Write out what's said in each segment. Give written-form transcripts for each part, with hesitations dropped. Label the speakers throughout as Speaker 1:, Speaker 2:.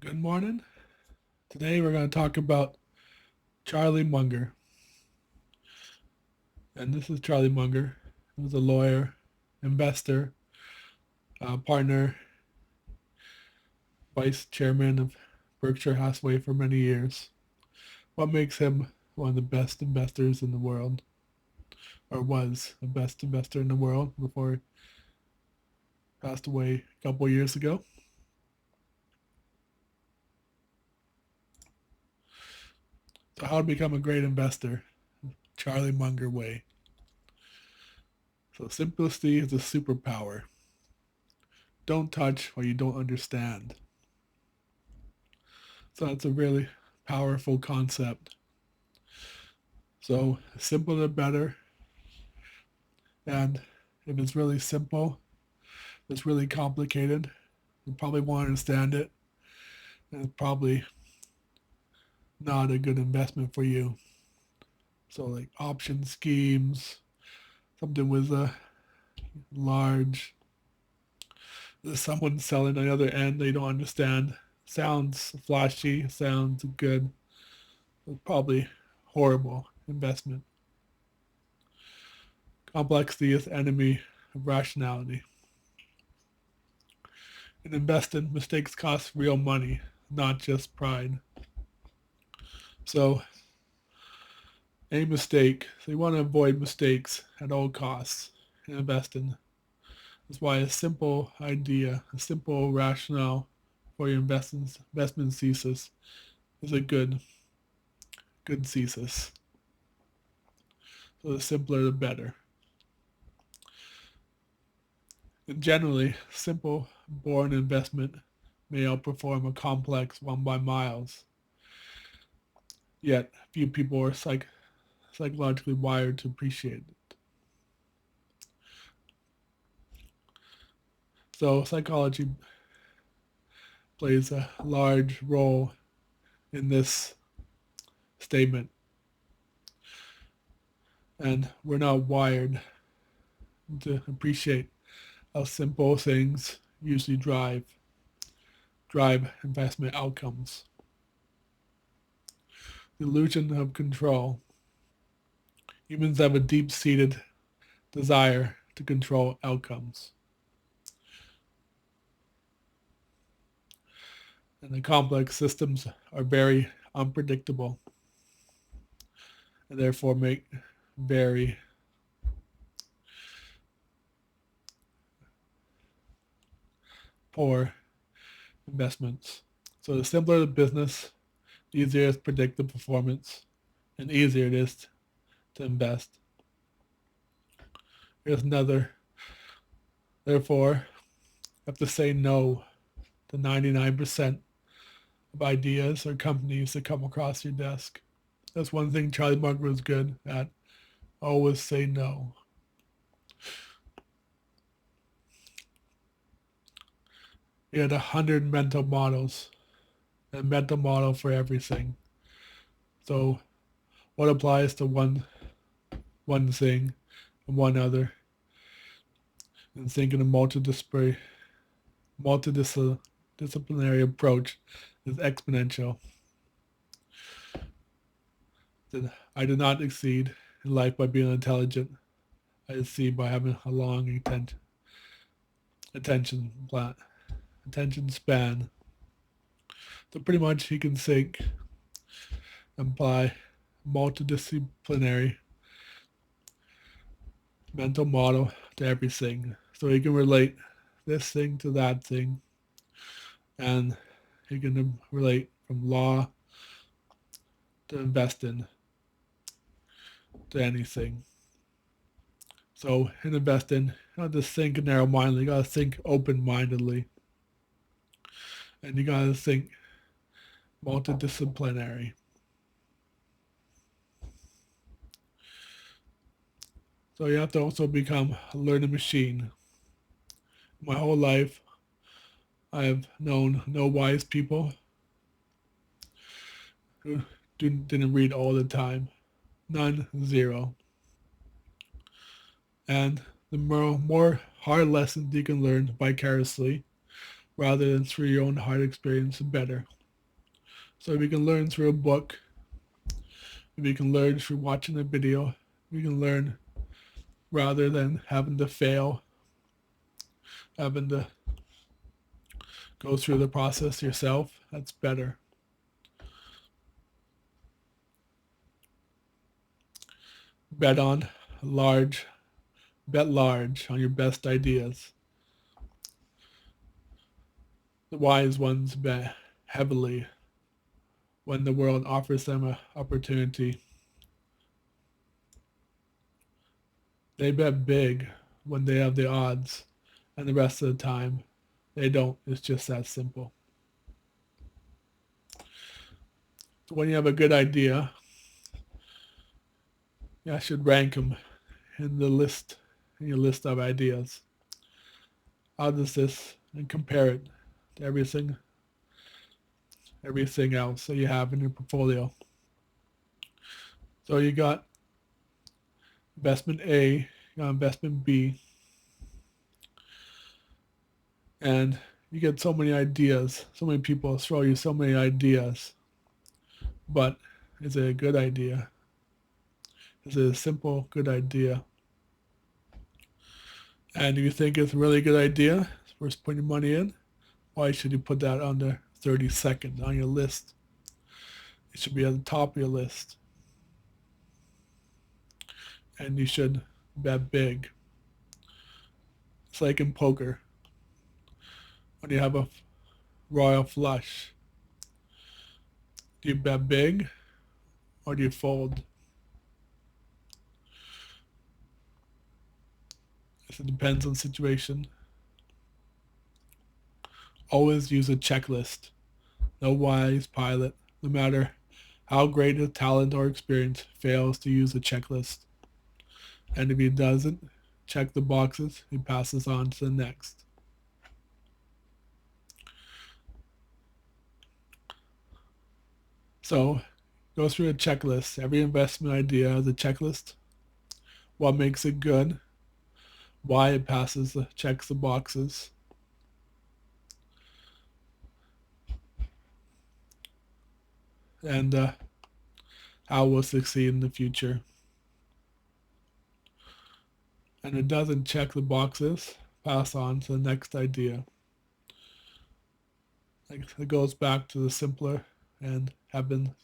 Speaker 1: Good morning. Today we're going to talk about Charlie Munger. And this is Charlie Munger. He was a lawyer, investor, partner, vice chairman of Berkshire Hathaway for many years. What makes him one of the best investors in the world? Or was the best investor in the world before he passed away a couple years ago? So how to become a great investor? Charlie Munger way. So simplicity is a superpower. Don't touch what you don't understand. So that's a really powerful concept. So simple the better. And if it's really simple, if it's really complicated, you probably won't understand it. And it's probably not a good investment for you. So like option schemes, something with a large, there's someone selling on the other end they don't understand. Sounds flashy, sounds good. It's probably horrible investment. Complexity is the enemy of rationality. In investing, mistakes cost real money, not just pride. So you want to avoid mistakes at all costs in investing. That's why a simple idea, a simple rationale for your investment thesis is a good thesis. So the simpler the better. And generally, simple, boring investment may outperform a complex one by miles. Yet, few people are psychologically wired to appreciate it. So, psychology plays a large role in this statement. And we're not wired to appreciate how simple things usually drive investment outcomes. The illusion of control. Humans have a deep-seated desire to control outcomes. And the complex systems are very unpredictable and therefore make very poor investments. So the simpler the business, the easier it is to predict the performance, and easier it is to invest. Here's another. Therefore, you have to say no to 99% of ideas or companies that come across your desk. That's one thing Charlie Munger was good at. Always say no. He had 100 mental models, a mental model for everything. So what applies to one thing and one other? And thinking a multidisciplinary approach is exponential. That I did not exceed in life by being intelligent. I succeed by having a long attention span. So pretty much he can think and apply multidisciplinary mental model to everything. So he can relate this thing to that thing, and he can relate from law to investing to anything. So in investing, you don't just think narrow-mindedly, you gotta think open-mindedly. And you gotta think multidisciplinary. So you have to also become a learning machine. My whole life, I have known no wise people who didn't read all the time. None, zero. And the more hard lessons you can learn vicariously rather than through your own hard experience, the better. So if you can learn through a book, if you can learn through watching a video, you can learn rather than having to fail, having to go through the process yourself. That's better. Bet on large, bet large on your best ideas. The wise ones bet heavily when the world offers them an opportunity. They bet big when they have the odds, and the rest of the time, they don't. It's just that simple. So when you have a good idea, I should rank them in the list, in your list of ideas. How does this, and compare it to everything else that you have in your portfolio. So you got investment A, you got investment B, and you get so many ideas. So many people throw you so many ideas. But is it a good idea? Is it a simple, good idea? And if you think it's a really good idea, it's worth putting your money in, why should you put that under 32nd on your list? It should be at the top of your list. And you should bet big. It's like in poker. When you have a royal flush, do you bet big or do you fold? It depends on the situation. Always use a checklist. No wise pilot, no matter how great a talent or experience, fails to use a checklist. And if he doesn't check the boxes, he passes on to the next. So go through a checklist. Every investment idea has a checklist. What makes it good? Why it passes, checks the boxes. And how we'll succeed in the future. And it doesn't check the boxes, pass on to the next idea. It goes back to the simpler and have been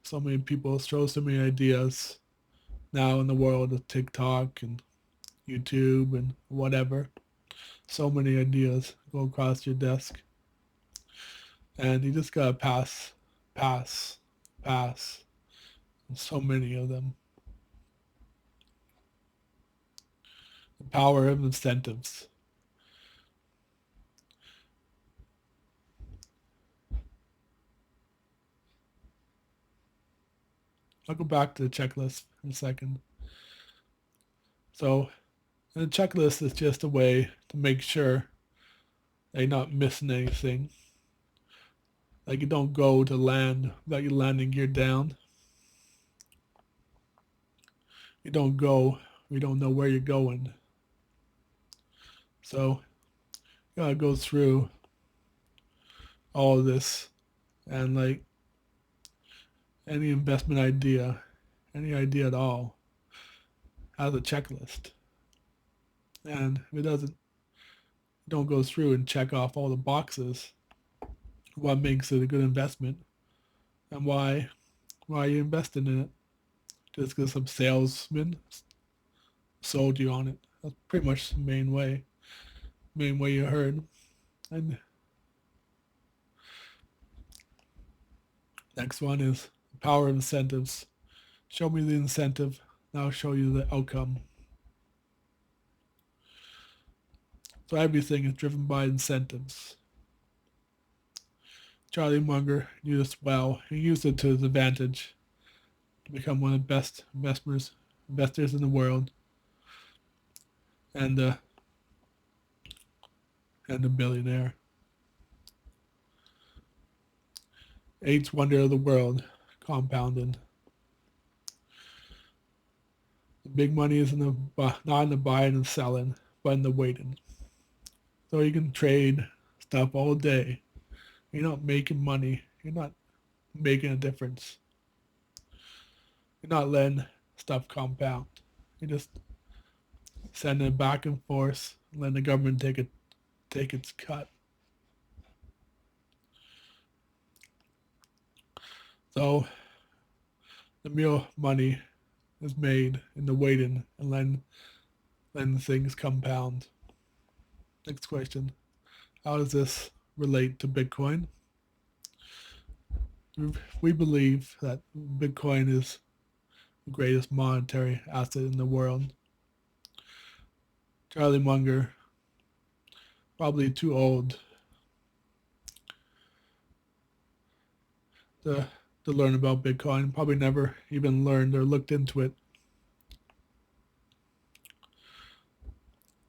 Speaker 1: so many people throw so many ideas now in the world of TikTok and YouTube and whatever. So many ideas go across your desk. And you just gotta pass. So many of them. The power of incentives. I'll go back to the checklist in a second. So the checklist is just a way to make sure that you're not missing anything. Like you don't go to land without your landing gear down. You don't go, you don't know where you're going. So you gotta go through all of this and like any investment idea, any idea at all, has a checklist. And if it doesn't, don't go through and check off all the boxes, what makes it a good investment and why are you investing in it? Just because some salesman sold you on it. That's pretty much the main way you heard. And next one is the power of incentives. Show me the incentive, now I'll show you the outcome. So everything is driven by incentives. Charlie Munger knew this well. He used it to his advantage to become one of the best investors in the world, and a billionaire. Eighth wonder of the world, compounding. The big money is not in the buying and selling, but in the waiting. So you can trade stuff all day. You're not making money. You're not making a difference. You're not letting stuff compound. You're just sending it back and forth, and letting the government take its cut. So the real money is made in the waiting and letting things compound. Next question. How does this relate to Bitcoin? We believe that Bitcoin is the greatest monetary asset in the world. Charlie Munger, probably too old to, to learn about Bitcoin, probably never even learned or looked into it.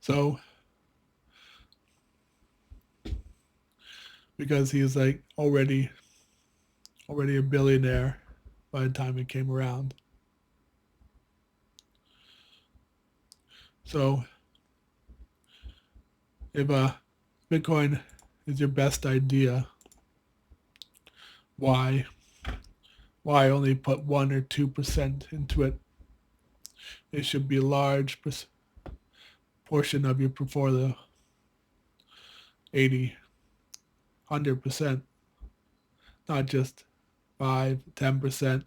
Speaker 1: So, because he's like already a billionaire by the time it came around. So, if Bitcoin is your best idea, why only put 1 or 2% into it? It should be a large portion of your portfolio, 80, 100%, not just 5, 10%.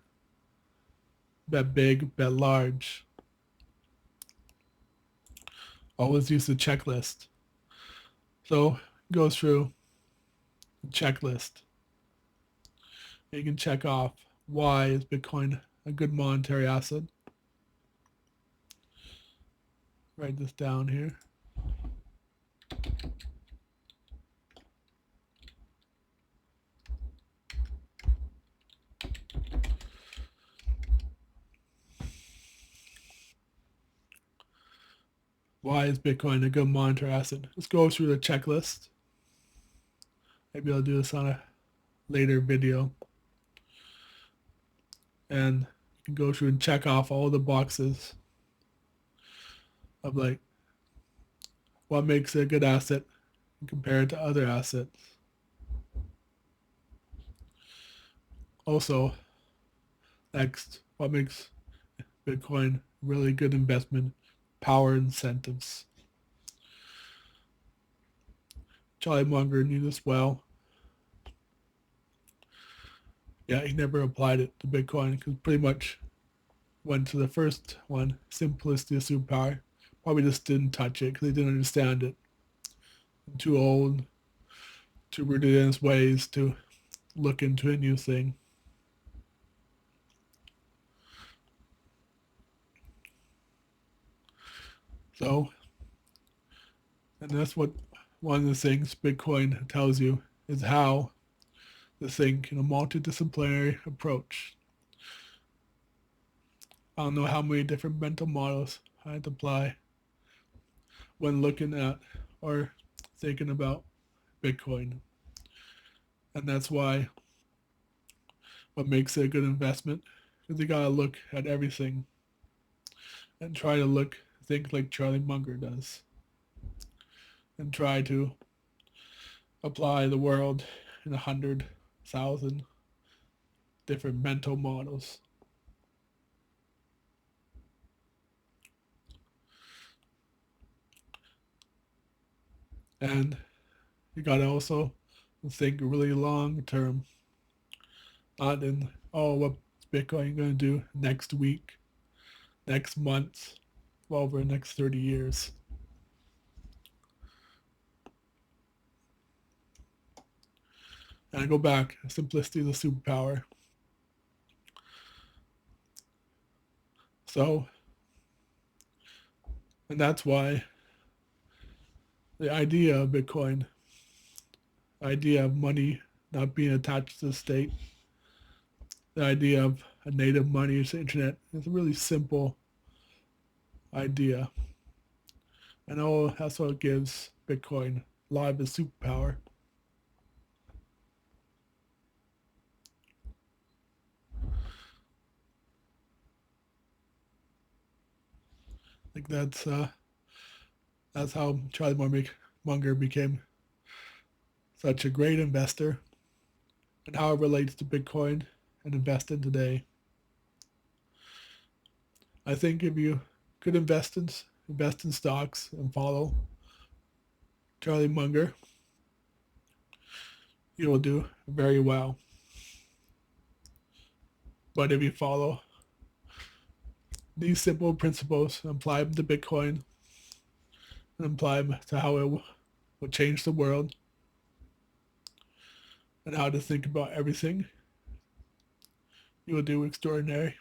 Speaker 1: Bet big, bet large. Always use the checklist. So go through the checklist. You can check off, why is Bitcoin a good monetary asset? Write this down here. Why is Bitcoin a good monetary asset? Let's go through the checklist. Maybe I'll do this on a later video. And you can go through and check off all the boxes of like what makes it a good asset compared to other assets. Also, next, what makes Bitcoin really good investment? Power incentives. Charlie Munger knew this well. Yeah, he never applied it to Bitcoin because pretty much went to the first one, simplicity of superpower. Probably just didn't touch it because he didn't understand it. I'm too old, too rooted in his ways to look into a new thing. So, and that's what one of the things Bitcoin tells you is how to think in a multidisciplinary approach. I don't know how many different mental models I had to apply when looking at or thinking about Bitcoin. And that's why what makes it a good investment is you gotta look at everything and try to think like Charlie Munger does. And try to apply the world in 100,000 different mental models. And you gotta also think really long term, not in, oh, what's Bitcoin gonna do next week, next month, well, over the next 30 years. And I go back, simplicity is a superpower. So, and that's why the idea of Bitcoin, idea of money not being attached to the state, the idea of a native money to the internet is a really simple idea. And all that's what gives Bitcoin a lot of its superpower. I think that's how Charlie Munger became such a great investor and how it relates to Bitcoin and investing today. I think if you could invest in stocks and follow Charlie Munger, you will do very well. But if you follow these simple principles and apply them to Bitcoin and apply them to how it will change the world and how to think about everything, you will do extraordinary.